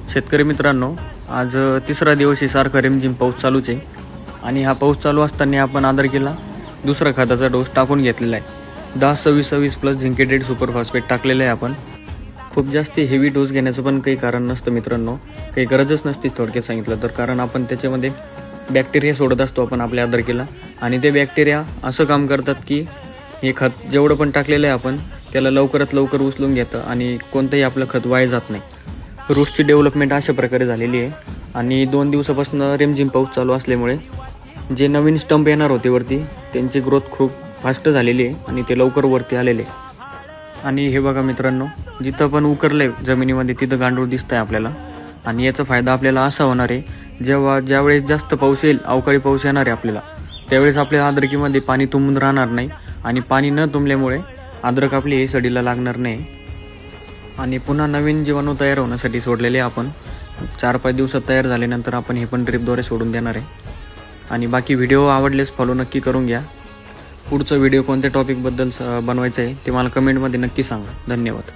शेतकरी मित्रांनो, आज तिसरा दिवशी सारखा रिमझिम पाऊस चालूच आहे आणि हा पाऊस चालू असताना आपण आदरकीला दुसरा खताचा डोस टाकून घेतलेला आहे। 10-26-26 प्लस झिंकेटेड सुपर फॉस्फेट टाकलेलं आहे आपण। खूप जास्त हेवी डोस घेण्याचं पण काही कारण नसतं मित्रांनो, काही गरजच नसते थोडक्यात सांगितलं तर, कारण आपण त्याच्यामध्ये बॅक्टेरिया सोडत असतो आपण आपल्या आदरकीला आणि ते बॅक्टेरिया असं काम करतात की हे खत जेवढं पण टाकलेलं आहे आपण त्याला लवकरात लवकर उचलून घेतं आणि कोणतंही आपलं खत वाया जात नाही। रूट्सची डेव्हलपमेंट अशा प्रकारे झालेली आहे आणि 2 दिवसापासून रिमझिम पाऊस चालू असल्यामुळे जे नवीन स्टंप येणार होते वरती त्यांची ग्रोथ खूप फास्ट झालेली आहे आणि ते लवकर वरती आलेले आणि हे बघा मित्रांनो, जिथं पण उकरलंय जमिनीमध्ये तिथं गांडूळ दिसतंय आपल्याला आणि याचा फायदा आपल्याला असा होणार आहे ज्यावेळेस जास्त पाऊस येईल, अवकाळी पाऊस येणार आहे आपल्याला, त्यावेळेस आपल्या अद्रकीमध्ये पाणी तुंबून राहणार नाही आणि पाणी न तुंबल्यामुळे अद्रक आपली हे सडीला लागणार नाही आणि पुन्हा नवीन जीवाणू तयार होण्यासाठी सोडलेले आपण 4-5 दिवसात तयार झाल्यानंतर आपण हे पण ड्रिपद्वारे सोडून देणार आहे। आणि बाकी व्हिडिओ आवडलेस फॉलो नक्की करून घ्या। पुढचा व्हिडिओ कोणत्या टॉपिकबद्दल बनवायचा आहे ते मला कमेंटमध्ये नक्की सांगा। धन्यवाद।